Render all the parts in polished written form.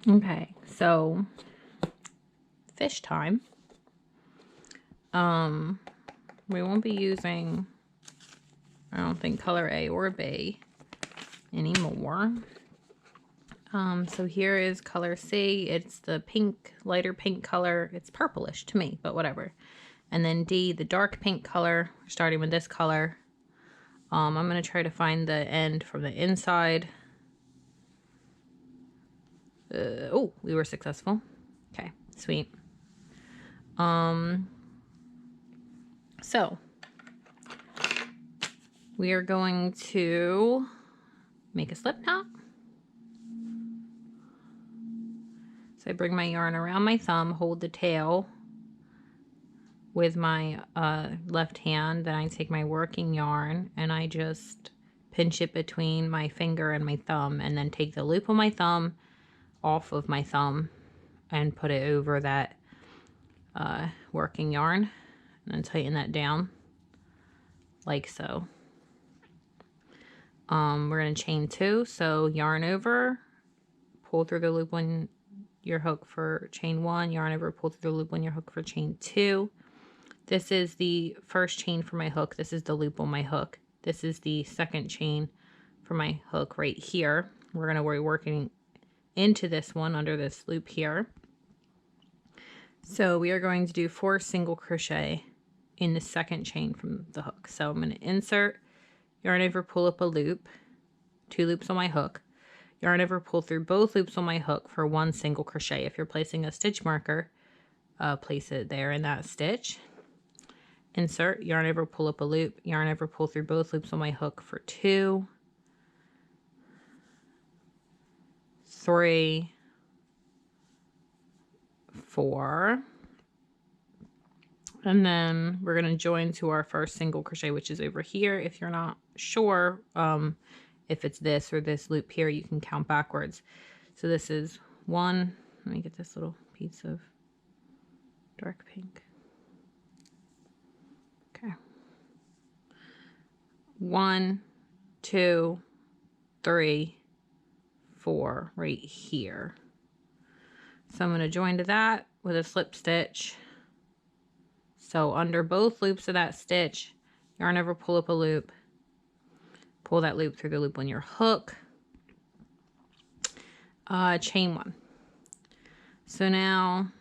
Okay, so fish time. We won't be using, I don't think, color A or B anymore. So here is color C. It's the pink, lighter pink color. It's purplish to me, but whatever. And then D, the dark pink color. We're starting with this color. I'm going to try to find the end from the inside. Oh, we were successful. Okay, sweet. So we are going to make a slip knot. So I bring my yarn around my thumb, hold the tail with my left hand, then I take my working yarn and I just pinch it between my finger and my thumb, and then take the loop of my thumb off of my thumb and put it over that working yarn, and then tighten that down like so. We're going to chain 2, so yarn over, pull through the loop on your hook for chain 1, yarn over, pull through the loop on your hook for chain 2. This is the first chain for my hook. This is the loop on my hook. This is the second chain for my hook right here. We're going to be working into this one under this loop here. So we are going to do 4 single crochet in the second chain from the hook. So I'm going to insert, yarn over, pull up a loop, 2 loops on my hook, yarn over, pull through both loops on my hook for 1 single crochet. If you're placing a stitch marker, place it there in that stitch. Insert, yarn over, pull up a loop, yarn over, pull through both loops on my hook for 2, 3, 4, and then we're going to join to our first single crochet, which is over here. If you're not sure if it's this or this loop here, you can count backwards. So this is 1, let me get this little piece of dark pink. Okay. 1, 2, 3, 4 right here. So I'm going to join to that with a slip stitch. So under both loops of that stitch, yarn over, pull up a loop, pull that loop through the loop on your hook, chain 1. So now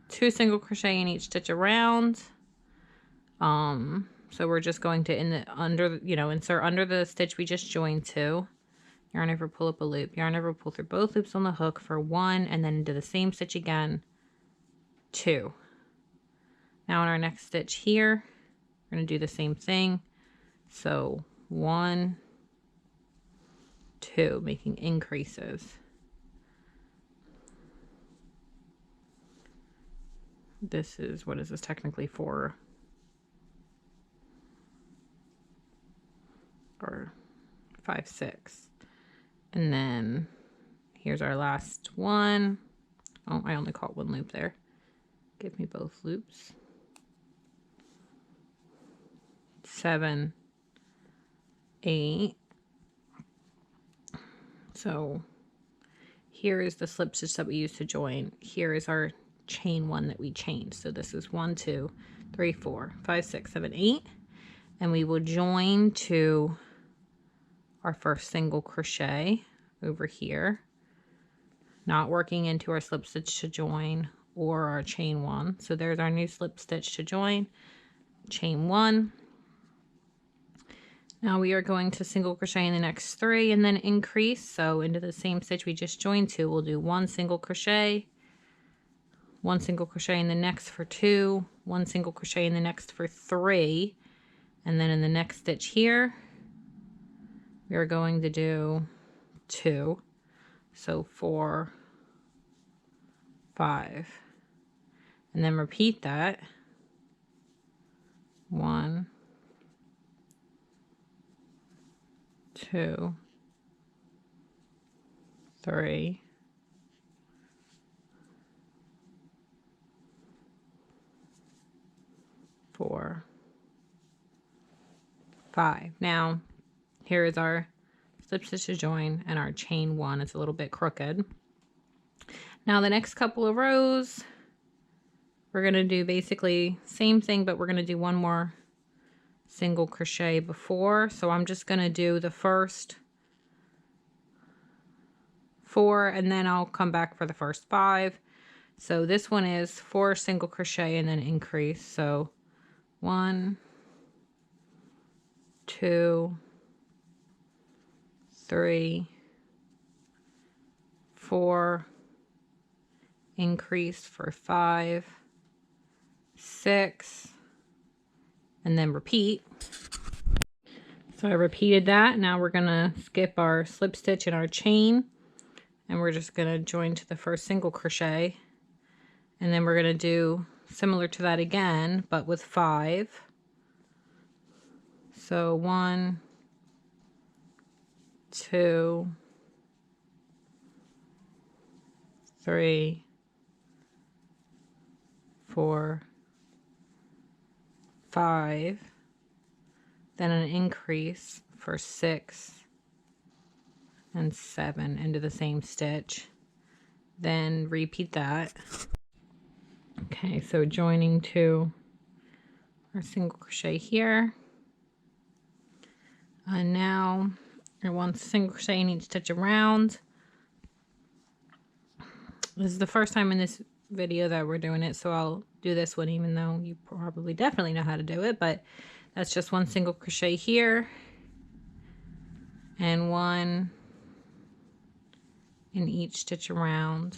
2 single crochet in each stitch around. So we're just going to insert under the stitch we just joined to, yarn over, pull up a loop, yarn over, pull through both loops on the hook for 1, and then into the same stitch again, 2. Now in our next stitch here, we're going to do the same thing. So 1, 2, making increases. This is, what is this technically for? Or 5, 6. And then here's our last one. Oh, I only caught 1 loop there. Give me both loops. 7, 8. So here is the slip stitch that we used to join. Here is our chain 1 that we chained. So this is 1, 2, 3, 4, 5, 6, 7, 8. And we will join to our first single crochet over here, not working into our slip stitch to join or our chain 1. So there's our new slip stitch to join, chain 1. Now we are going to single crochet in the next 3 and then increase. So into the same stitch we just joined to, we'll do 1 single crochet, 1 single crochet in the next for 2, 1 single crochet in the next for 3, and then in the next stitch here we are going to do 2, so 4, 5, and then repeat that 1, 2, 3, 4, 5. Now here is our slip stitch to join and our chain 1. It's a little bit crooked. Now the next couple of rows, we're going to do basically same thing, but we're going to do one more single crochet before. So I'm just going to do the first 4 and then I'll come back for the first 5. So this one is 4 single crochet and then increase. So 1, 2, 3, 4, increase for 5, 6, and then repeat. So I repeated that. Now we're gonna skip our slip stitch and our chain, and we're just gonna join to the first single crochet, and then we're gonna do similar to that again, but with 5. So 1, 2, 3, 4, 5, then an increase for 6 and 7 into the same stitch, then repeat that. Okay, so joining to our single crochet here, and now I want single crochet in each stitch around. This is the first time in this video that we're doing it, so I'll do this one even though you probably definitely know how to do it, but that's just 1 single crochet here and 1 in each stitch around,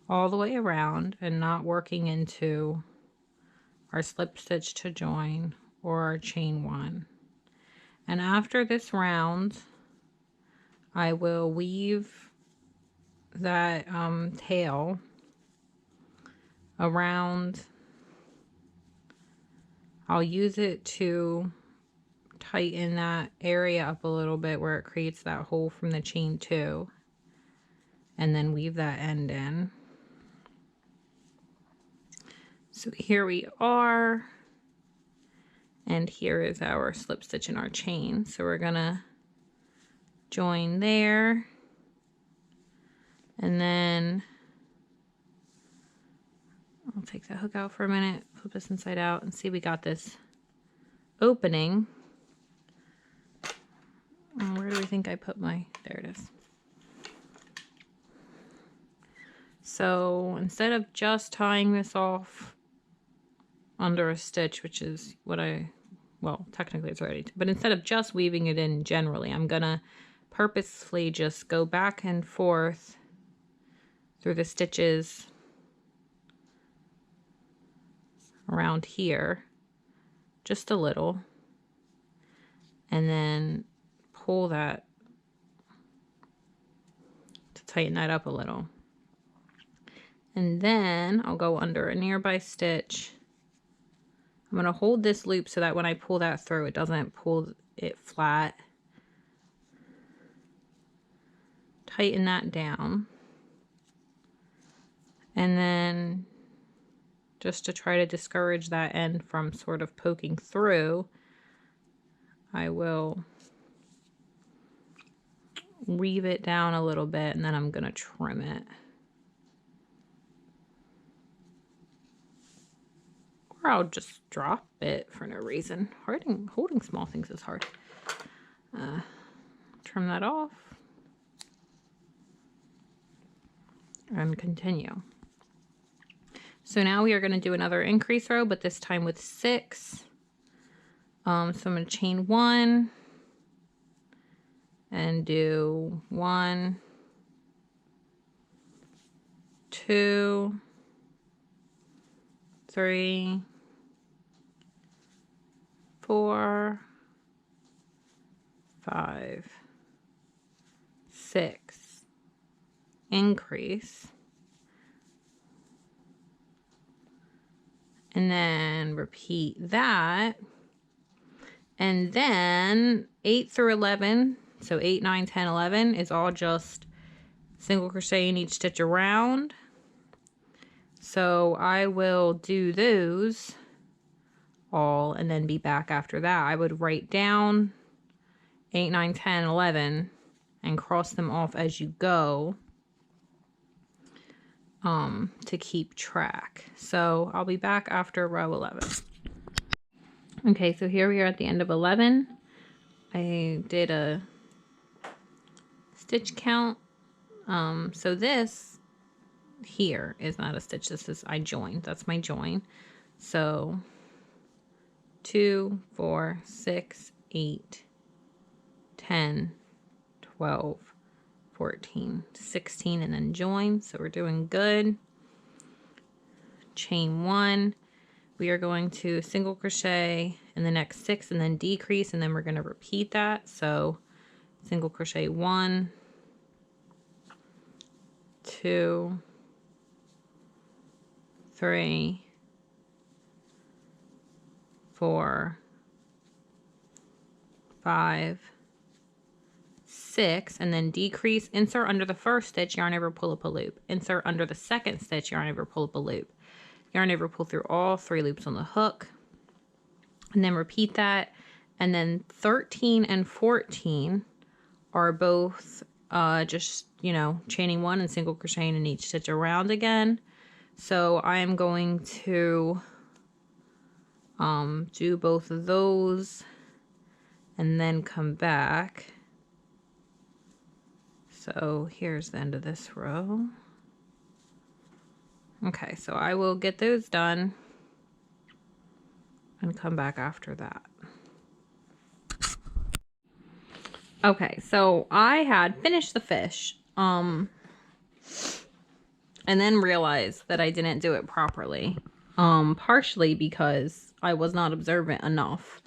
all the way around, and not working into our slip stitch to join or our chain 1. And after this round I will weave that tail around. I'll use it to tighten that area up a little bit where it creates that hole from the chain 2, and then weave that end in. So here we are, and here is our slip stitch in our chain. So we're gonna join there, and then I'll take that hook out for a minute, flip this inside out, and see we got this opening. Where do we think I put my, there it is. So instead of just tying this off under a stitch, which is what well, technically it's already, but instead of just weaving it in generally, I'm gonna purposefully just go back and forth through the stitches around here just a little, and then pull that to tighten that up a little, and then I'll go under a nearby stitch. I'm going to hold this loop so that when I pull that through, it doesn't pull it flat. Tighten that down. And then just to try to discourage that end from sort of poking through, I will weave it down a little bit, and then I'm going to trim it. Or I'll just drop it for no reason. Holding small things is hard. Trim that off. And continue. So now we are going to do another increase row, but this time with 6. So I'm going to chain 1 and do 1, 2, 3, 4, 5, 6, increase, and then repeat that, and then 8 through 11, so 8, 9, 10, 11 is all just single crochet in each stitch around. So I will do those all and then be back after that. I would write down 8, 9, 10, 11 and cross them off as you go to keep track. So I'll be back after row 11. Okay, so here we are at the end of 11. I did a stitch count. So this here is not a stitch. This is, I joined. That's my join. So 2, 4, 6, 8, 10, 12, 14, 16, and then join. So we're doing good. Chain 1. We are going to single crochet in the next 6 and then decrease, and then we're going to repeat that. So single crochet 1, 2, 3, 4, 5, 6, and then decrease, insert under the first stitch, yarn over, pull up a loop, insert under the second stitch, yarn over, pull up a loop, yarn over, pull through all 3 loops on the hook, and then repeat that. And then 13 and 14 are both just, you know, chaining 1 and single crocheting in each stitch around again. So I am going to do both of those and then come back. So here's the end of this row. Okay, so I will get those done and come back after that. Okay, so I had finished the fish, and then realized that I didn't do it properly, partially because I was not observant enough,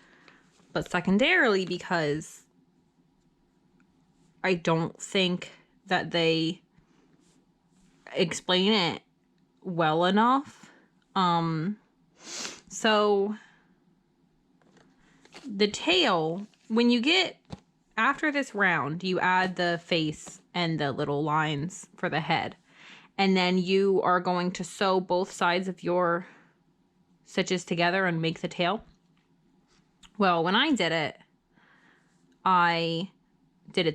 but secondarily because I don't think that they explain it well enough. So the tail, when you get after this round, you add the face and the little lines for the head, and then you are going to sew both sides of your stitches together and make the tail. Well, when I did it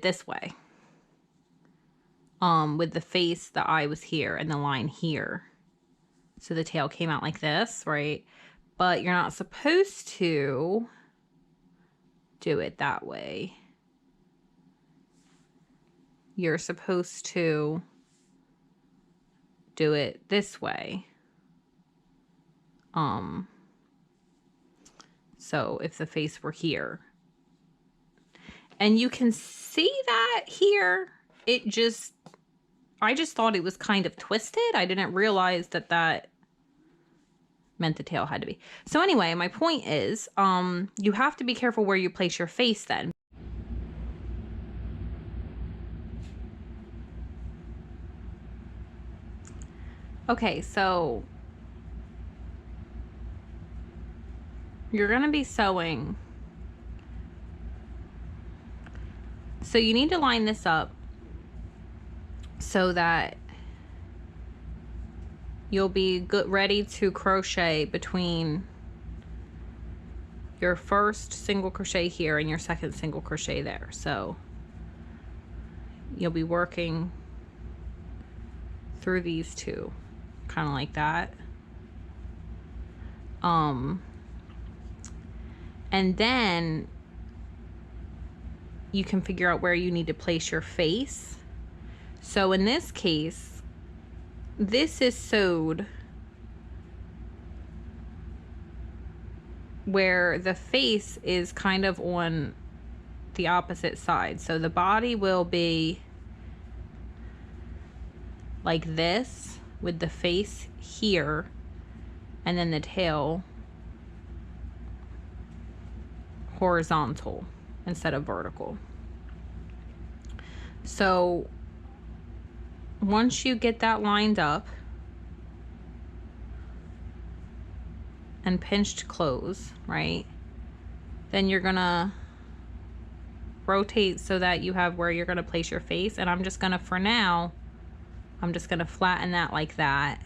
this way, with the face, the eye was here and the line here, so the tail came out like this, right? But you're not supposed to do it that way. You're supposed to do it this way. So if the face were here, and you can see that here, I just thought it was kind of twisted. I didn't realize that that meant the tail had to be. So anyway, my point is, you have to be careful where you place your face then. Okay, so you're going to be sewing. So you need to line this up so that you'll be ready to crochet between your first single crochet here and your second single crochet there. So you'll be working through these two, kind of like that. And then you can figure out where you need to place your face. So in this case, this is sewed where the face is kind of on the opposite side. So the body will be like this with the face here, and then the tail horizontal instead of vertical. So once you get that lined up and pinched close, right, then you're gonna rotate so that you have where you're gonna place your face. And I'm just gonna, for now, I'm just gonna flatten that like that,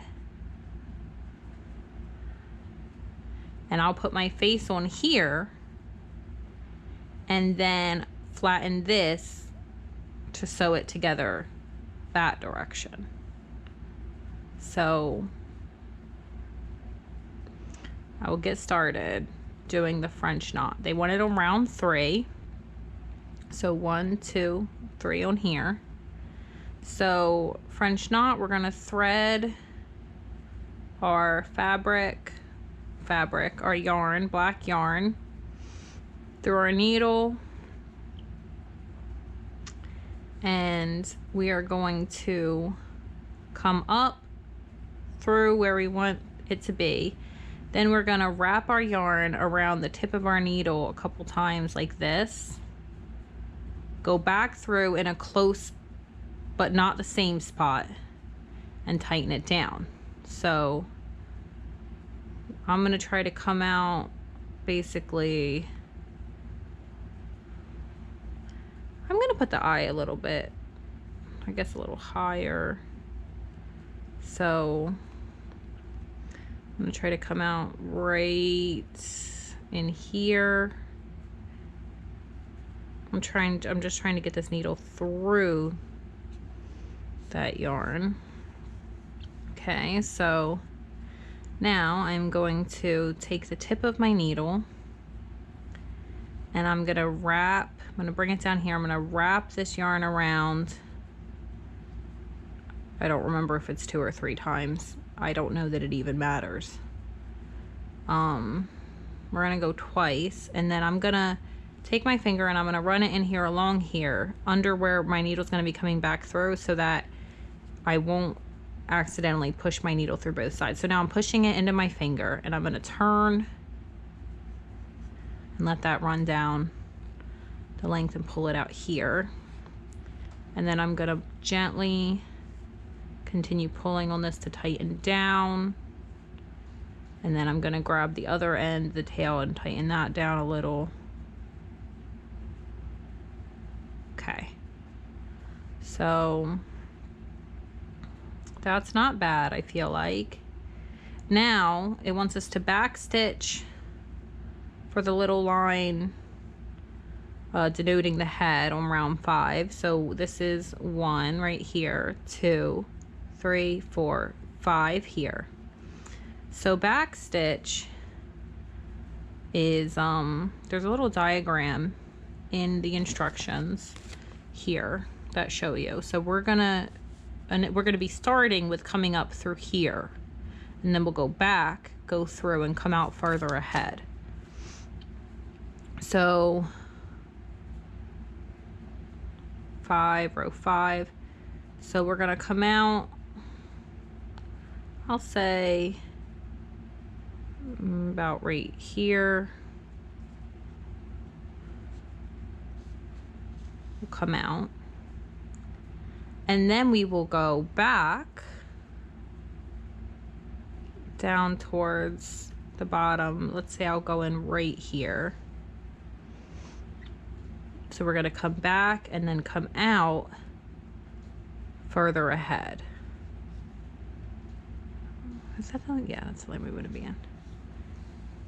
and I'll put my face on here and then flatten this to sew it together that direction. So I will get started doing the French knot. They wanted on round 3. So 1, 2, 3 on here. So French knot, we're gonna thread our our yarn, black yarn, through our needle, and we are going to come up through where we want it to be. Then we're gonna wrap our yarn around the tip of our needle a couple times like this, go back through in a close but not the same spot, and tighten it down. So I'm gonna try to come out basically, I'm gonna put the eye a little bit, I guess a little higher. So I'm gonna try to come out right in here. I'm just trying to get this needle through that yarn. Okay, so now I'm going to take the tip of my needle and I'm gonna bring it down here. I'm gonna wrap this yarn around. I don't remember if it's 2 or 3 times. I don't know that it even matters. We're gonna go twice, and then I'm gonna take my finger and I'm gonna run it in here along here under where my needle's gonna be coming back through, so that I won't accidentally push my needle through both sides. So now I'm pushing it into my finger and I'm gonna turn and let that run down the length and pull it out here. And then I'm gonna gently continue pulling on this to tighten down. And then I'm gonna grab the other end, the tail, and tighten that down a little. Okay. So that's not bad, I feel like. Now it wants us to back stitch for the little line denoting the head on round 5. So this is 1 right here, 2, 3, 4, 5 here. So back stitch is there's a little diagram in the instructions here that show you. So we're gonna be starting with coming up through here, and then we'll go back, go through, and come out further ahead. So 5, row 5. So we're gonna come out, I'll say about right here. We'll come out, and then we will go back down towards the bottom. Let's say I'll go in right here. So we're going to come back and then come out further ahead. Is that the, yeah, that's the line we would be in.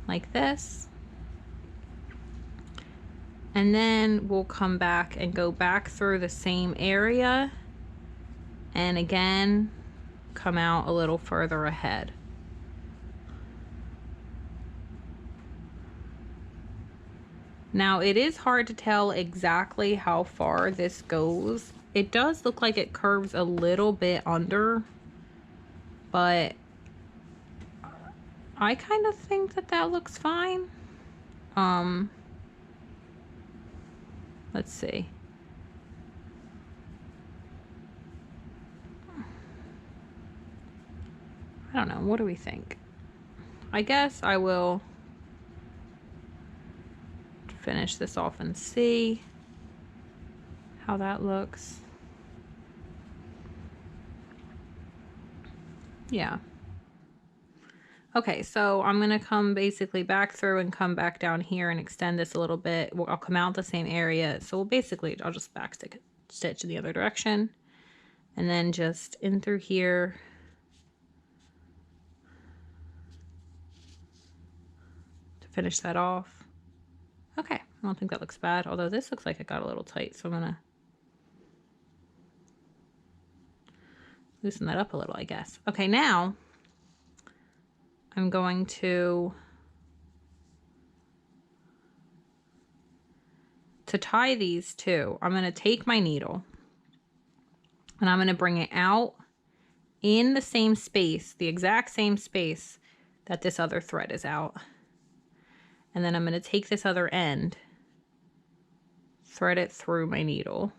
Like this. And then we'll come back and go back through the same area, and again come out a little further ahead. Now it is hard to tell exactly how far this goes. It does look like it curves a little bit under, but I kind of think that that looks fine. Let's see. I don't know. What do we think? I guess I will finish this off and see how that looks. Yeah. Okay, so I'm going to come basically back through and come back down here and extend this a little bit. I'll come out the same area. So I'll just back stitch in the other direction, and then just in through here. To finish that off. Okay, I don't think that looks bad, although this looks like it got a little tight, so I'm going to loosen that up a little, I guess. Okay, now I'm going to tie these two. I'm going to take my needle and I'm going to bring it out in the same space, the exact same space that this other thread is out. And then I'm going to take this other end, thread it through my needle,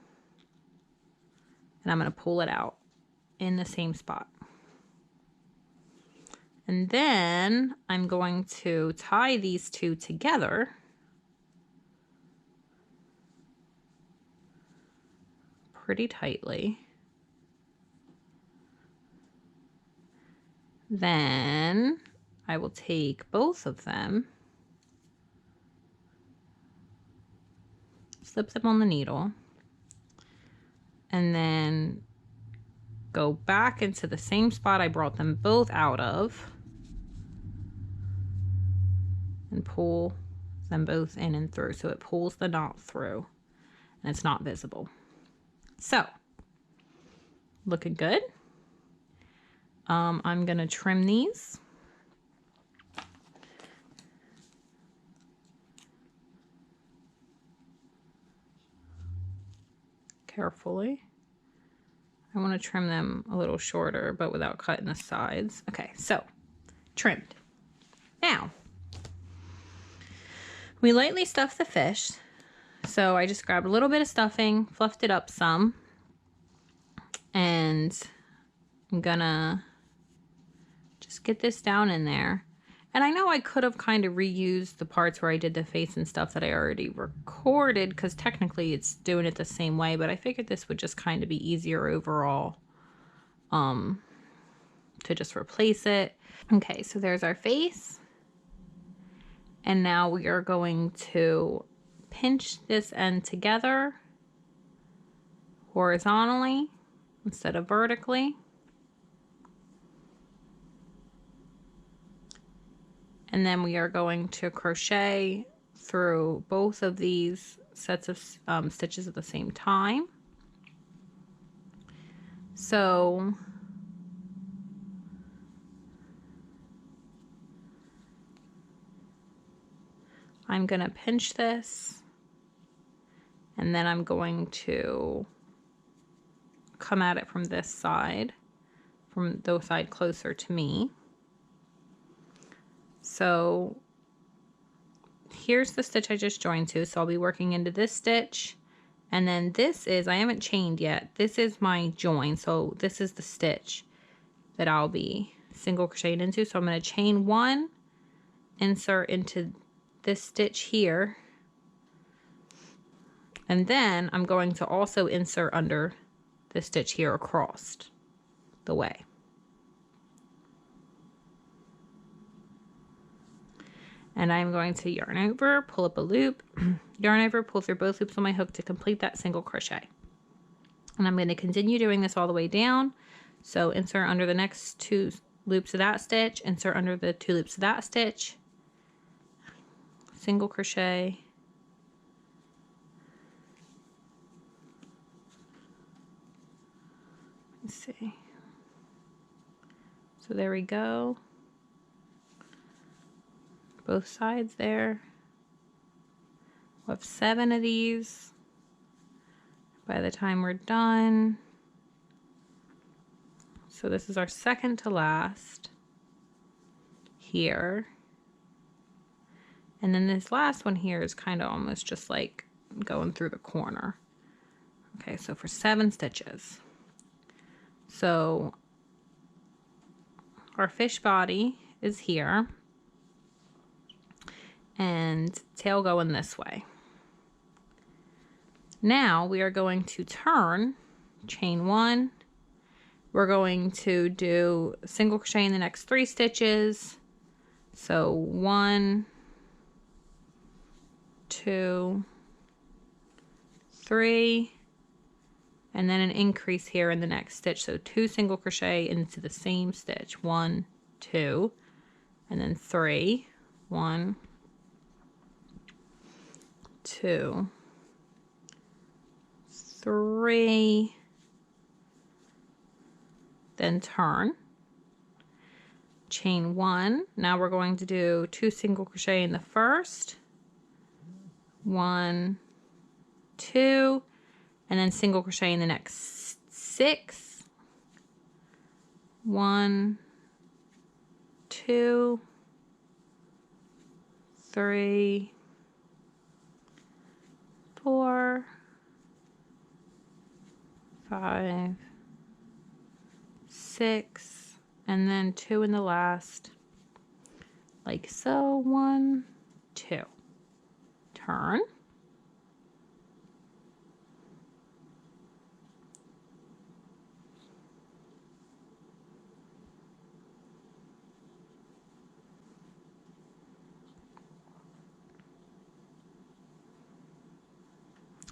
and I'm going to pull it out in the same spot. And then I'm going to tie these two together pretty tightly. Then I will take both of them, slip them on the needle, and then go back into the same spot I brought them both out of and pull them both in and through, so it pulls the knot through and it's not visible. So, looking good. I'm gonna trim these. Carefully. I want to trim them a little shorter, but without cutting the sides. Okay, so trimmed. Now, we lightly stuff the fish. So I just grabbed a little bit of stuffing, fluffed it up some, and I'm gonna just get this down in there. And I know I could have kind of reused the parts where I did the face and stuff that I already recorded, because technically it's doing it the same way, but I figured this would just kind of be easier overall to just replace it. Okay, so there's our face. And now we are going to pinch this end together horizontally instead of vertically. And then we are going to crochet through both of these sets of stitches at the same time. So I'm going to pinch this, and then I'm going to come at it from this side, from the side closer to me. So here's the stitch I just joined to, so I'll be working into this stitch, and then this is, I haven't chained yet, this is my join, so this is the stitch that I'll be single crocheting into. So I'm going to chain one, insert into this stitch here, and then I'm going to also insert under this stitch here across the way. And I'm going to yarn over, pull up a loop, yarn over, pull through both loops on my hook to complete that single crochet. And I'm going to continue doing this all the way down. So insert under the next two loops of that stitch, insert under the two loops of that stitch, single crochet, let's see. So there we go. Both sides there. We'll have 7 of these by the time we're done. So this is our second to last here. And then this last one here is kind of almost just like going through the corner. Okay, so for 7 stitches. So our fish body is here, and tail going this way. Now we are going to turn, chain 1. We're going to do single crochet in the next 3 stitches. So 1, 2, 3, and then an increase here in the next stitch. So 2 single crochet into the same stitch. 1, 2, and then 3. 1, 2, 3. then turn, chain 1. Now we're going to do 2 single crochet in the first, 1, 2, and then single crochet in the next 6, 1, 2, 3, 4, 5, 6, and then 2 in the last, like so. 1, 2, turn,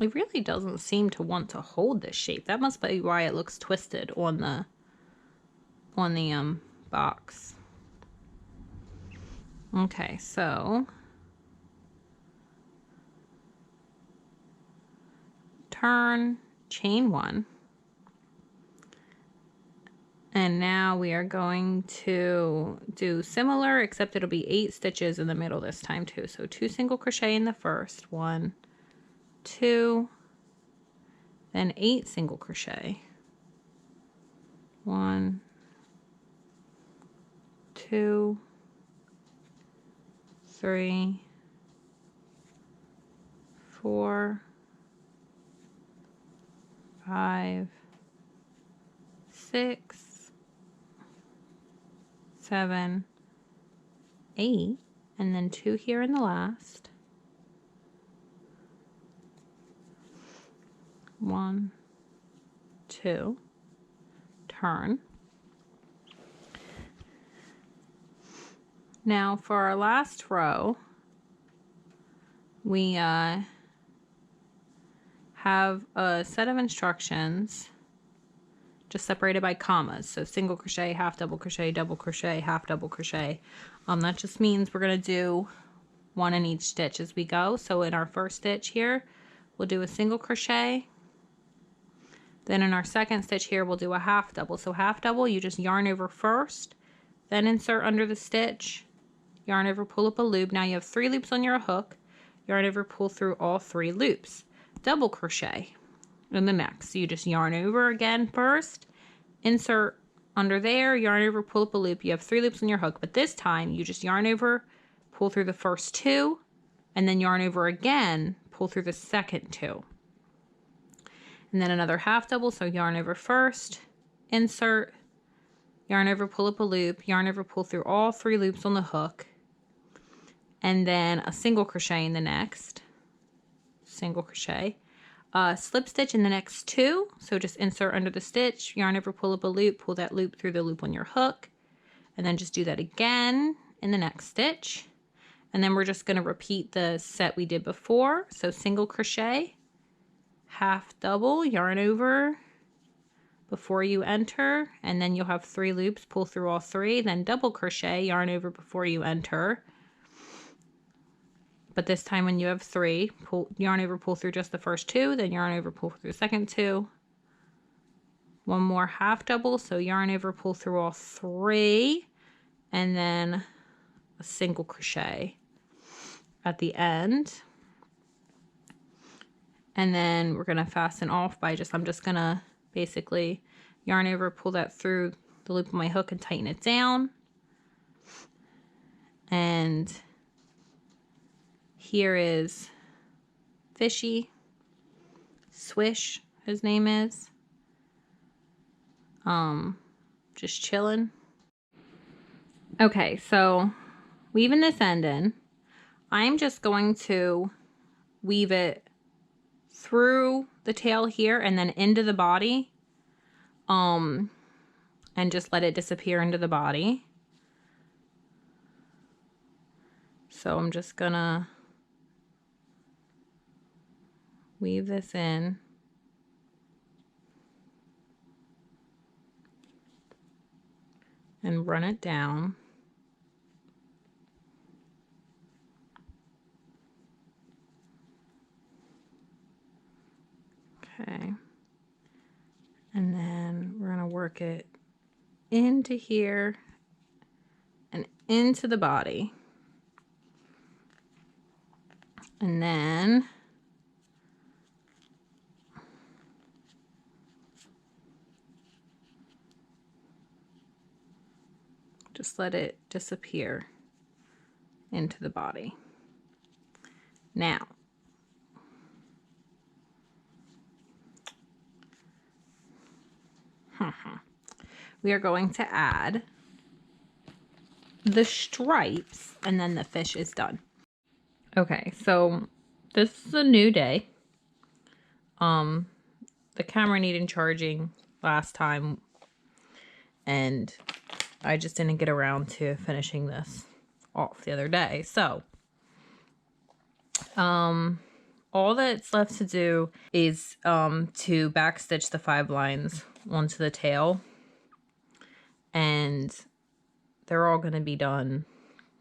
it really doesn't seem to want to hold this shape. That must be why it looks twisted on the box. Okay, so turn, chain 1, and now we are going to do similar, except it'll be 8 stitches in the middle this time too. So 2 single crochet in the first, 1, 2, then 8 single crochet, 1, 2, 3, 4, 5, 6, 7, 8, and then 2 here in the last. 1, 2, turn. Now for our last row, we have a set of instructions just separated by commas. So single crochet, half double crochet, double crochet, half double crochet. That just means we're going to do 1 in each stitch as we go. So in our first stitch here, we'll do a single crochet. Then in our second stitch here, we'll do a half double. So half double, you just yarn over first, then insert under the stitch, yarn over, pull up a loop. Now you have 3 loops on your hook, yarn over, pull through all 3 loops. Double crochet in the next. So you just yarn over again first, insert under there, yarn over, pull up a loop. You have 3 loops on your hook, but this time you just yarn over, pull through the first 2, and then yarn over again, pull through the second 2. And then another half double, so yarn over first, insert, yarn over, pull up a loop, yarn over, pull through all 3 loops on the hook, and then a single crochet in the next, single crochet, slip stitch in the next 2, so just insert under the stitch, yarn over, pull up a loop, pull that loop through the loop on your hook, and then just do that again in the next stitch. And then we're just going to repeat the set we did before, so single crochet, half double, yarn over before you enter, and then you'll have 3 loops, pull through all 3, then double crochet, yarn over before you enter. But this time when you have 3, yarn over, pull through just the first 2, then yarn over, pull through the second 2. One more half double, so yarn over, pull through all 3, and then a single crochet at the end. And then we're going to fasten off by I'm just going to basically yarn over, pull that through the loop of my hook and tighten it down. And here is Fishy, Swish, his name is. Just chilling. Okay, so weaving this end in, I'm just going to weave it through the tail here and then into the body, and just let it disappear into the body. So I'm just gonna weave this in. And run it down. Okay. And then we're going to work it into here and into the body. And then just let it disappear into the body. Now, we are going to add the stripes and then the fish is done. Okay, so this is a new day. The camera needed charging last time and I just didn't get around to finishing this off the other day. So, all that's left to do is to backstitch the 5 lines onto the tail, and they're all going to be done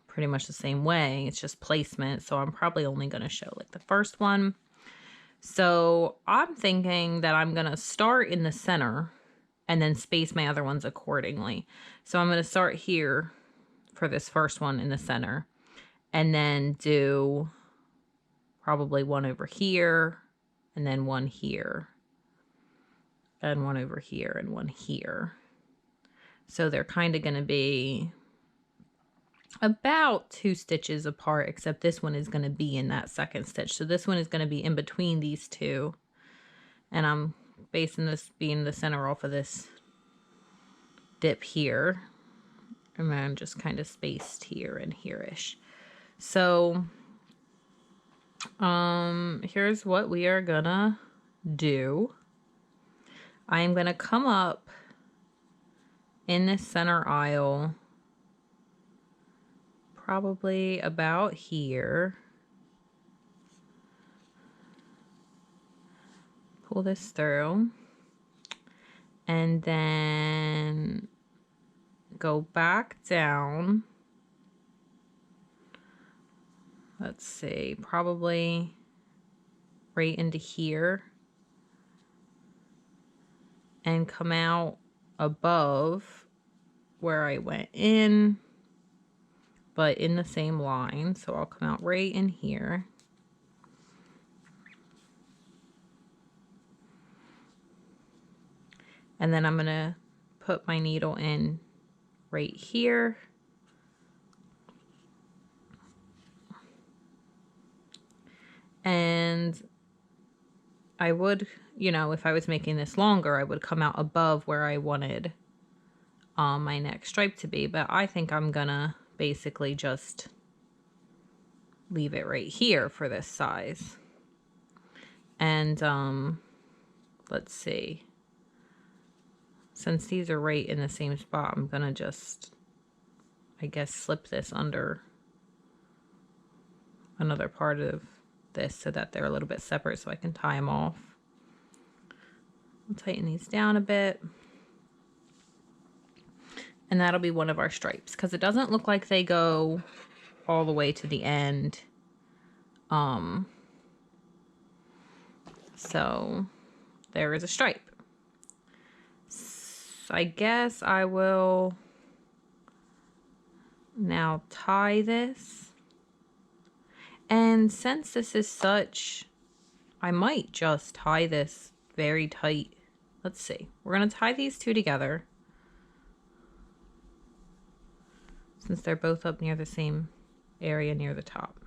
pretty much the same way. It's just placement, so I'm probably only going to show like the first one. So I'm thinking that I'm going to start in the center and then space my other ones accordingly. So I'm going to start here for this first one in the center and then do probably one over here and then one here and one over here and one here. So they're kind of going to be about 2 stitches apart, except this one is going to be in that second stitch. So this one is going to be in between these two. And I'm basing this being the center off of this dip here. And then just kind of spaced here and here-ish. So here's what we are gonna do. I am gonna come up in this center aisle probably about here. Pull this through and then go back down. Let's see, probably right into here and come out above where I went in, but in the same line. So I'll come out right in here. And then I'm gonna put my needle in right here. And I would, you know, if I was making this longer, I would come out above where I wanted my next stripe to be. But I think I'm gonna basically just leave it right here for this size. And let's see. Since these are right in the same spot, I'm gonna just, I guess, slip this under another part of this so that they're a little bit separate so I can tie them off. I'll tighten these down a bit. And that'll be one of our stripes because it doesn't look like they go all the way to the end. So there is a stripe. So I guess I will now tie this. And since this is such, I might just tie this very tight. Let's see. We're going to tie these two together. Since they're both up near the same area near the top.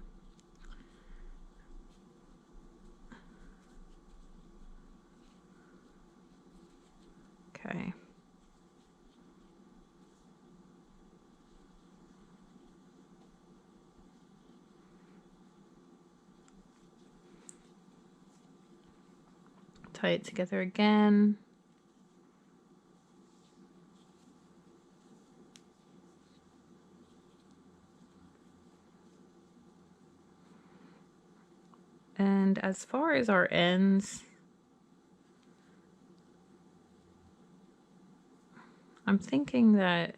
Okay. Tie it together again. And as far as our ends, I'm thinking that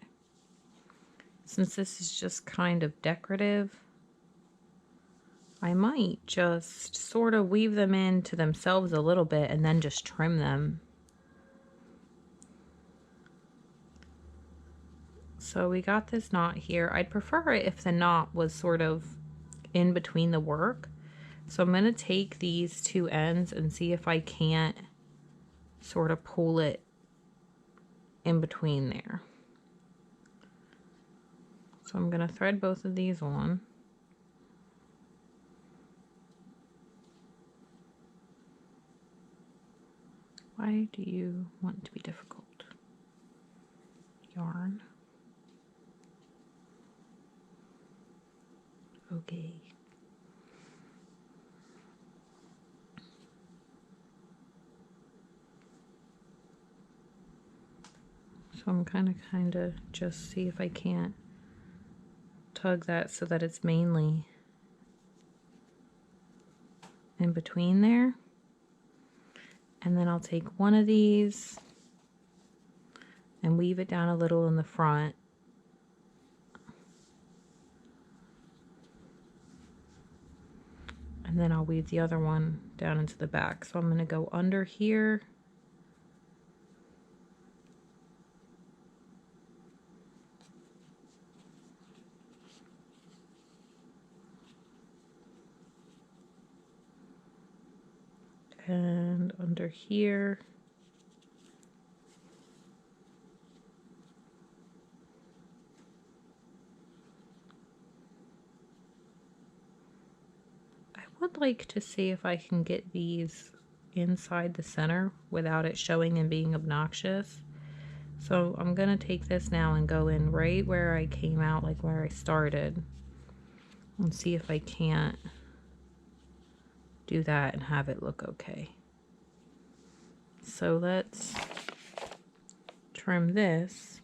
since this is just kind of decorative, I might just sort of weave them into themselves a little bit and then just trim them. So we got this knot here. I'd prefer it if the knot was sort of in between the work. So I'm going to take these two ends and see if I can't sort of pull it in between there. So I'm going to thread both of these on. Why do you want to be difficult? Yarn. Okay. So I'm kind of just see if I can't tug that so that it's mainly in between there. And then I'll take one of these and weave it down a little in the front. And then I'll weave the other one down into the back. So I'm going to go under here. And under here. I would like to see if I can get these inside the center without it showing and being obnoxious. So I'm going to take this now and go in right where I came out, like where I started, and see if I can't do that and have it look okay. So let's trim this.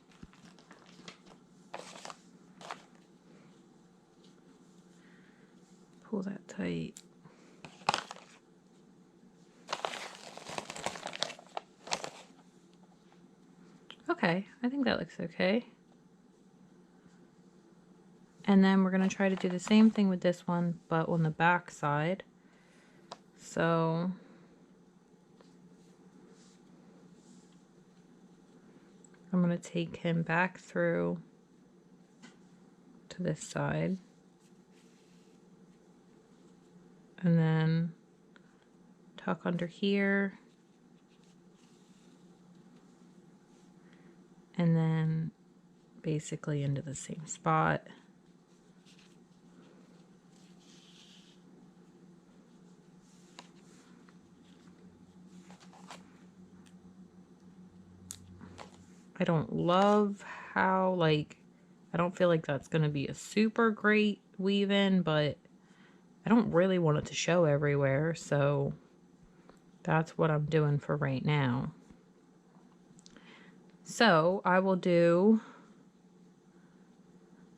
Pull that tight. Okay, I think that looks okay. And then we're going to try to do the same thing with this one, but on the back side. So I'm going to take him back through to this side. And then tuck under here. And then basically into the same spot. I don't love how, like, I don't feel like that's going to be a super great weave-in, but I don't really want it to show everywhere, so that's what I'm doing for right now. So I will do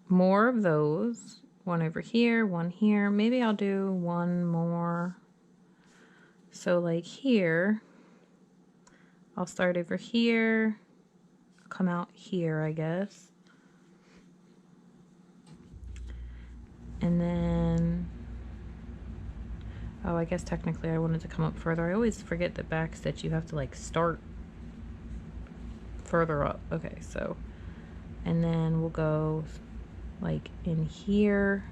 more of those. One over here, one here. Maybe I'll do one more. So like here, I'll start over here, come out here, I guess. And then, oh, I guess technically I wanted to come up further. I always forget that back stitch you have to like start further up. Okay, so, and then we'll go like in here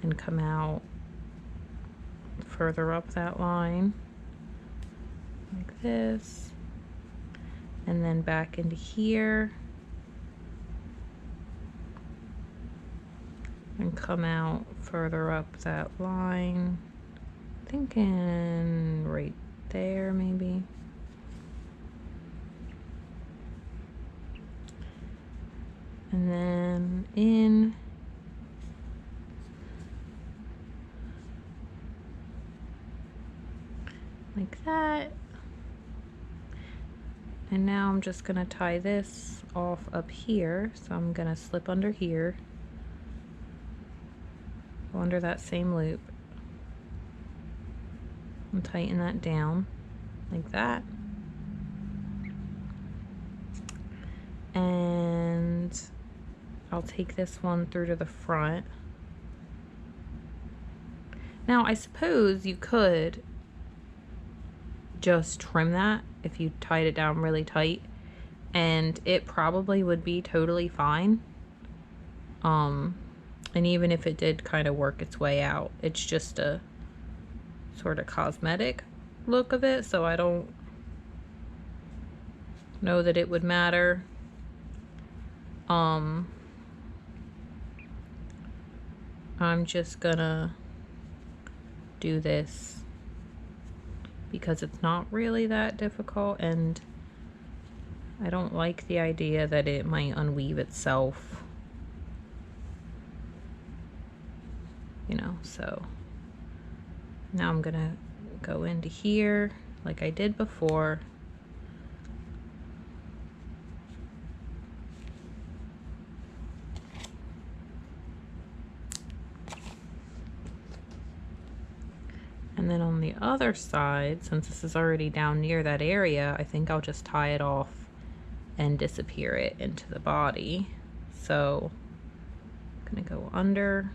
and come out further up that line like this, and then back into here and come out further up that line, thinking right there maybe. And then in, like that. And now I'm just gonna tie this off up here. So I'm gonna slip under here, go under that same loop, and tighten that down like that. And I'll take this one through to the front. Now I suppose you could just trim that if you tied it down really tight and it probably would be totally fine. And even if it did kind of work its way out, it's just a sort of cosmetic look of it, so I don't know that it would matter. I'm just gonna do this because it's not really that difficult, and I don't like the idea that it might unweave itself, you know. So now I'm gonna go into here like I did before. And then on the other side, since this is already down near that area, I think I'll just tie it off and disappear it into the body. So I'm gonna go under.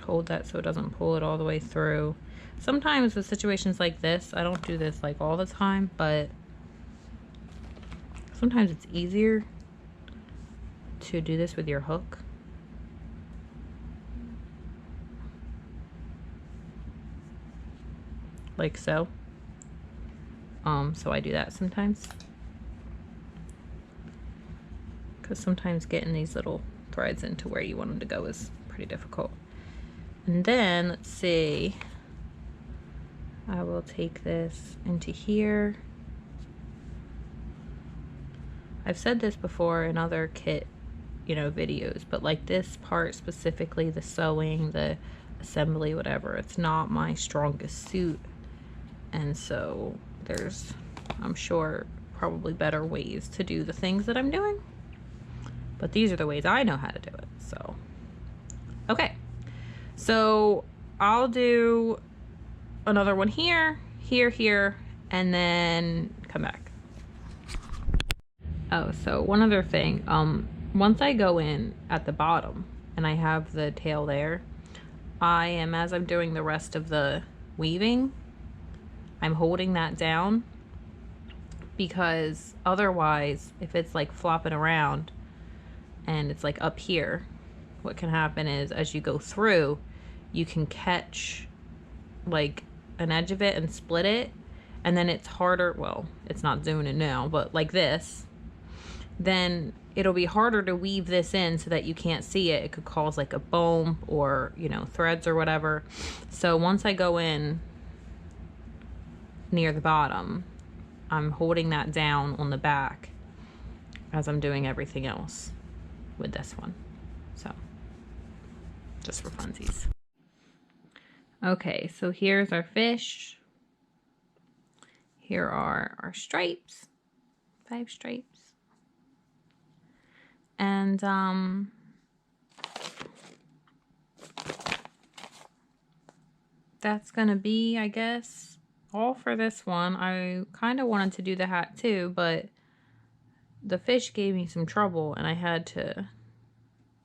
Hold that so it doesn't pull it all the way through. Sometimes with situations like this, I don't do this like all the time, but sometimes it's easier to do this with your hook. Like so. So I do that sometimes. Because sometimes getting these little threads into where you want them to go is pretty difficult. And then, let's see, I will take this into here. I've said this before in other kit, you know, videos, but like this part specifically, the sewing, the assembly, whatever, it's not my strongest suit. And so there's, I'm sure, probably better ways to do the things that I'm doing. But these are the ways I know how to do it, so. Okay, so I'll do another one here, here, and then come back. Oh, so one other thing, once I go in at the bottom and I have the tail there, I am, as I'm doing the rest of the weaving, I'm holding that down, because otherwise, if it's like flopping around and it's like up here, what can happen is as you go through, you can catch like an edge of it and split it, and then it's harder, well, it's not zooming in now, but like this, then it'll be harder to weave this in so that you can't see it. It could cause like a boom or, you know, threads or whatever. So once I go in near the bottom, I'm holding that down on the back as I'm doing everything else with this one. So just for funsies. Okay, so here's our fish. Here are our stripes, 5 stripes. And that's gonna be, I guess, all for this one. I kind of wanted to do the hat too, but the fish gave me some trouble and I had to,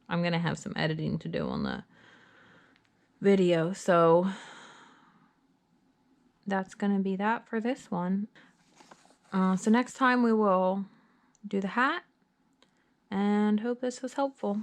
I'm gonna have some editing to do on the video, so that's gonna be that for this one. So next time we will do the hat, and hope this was helpful.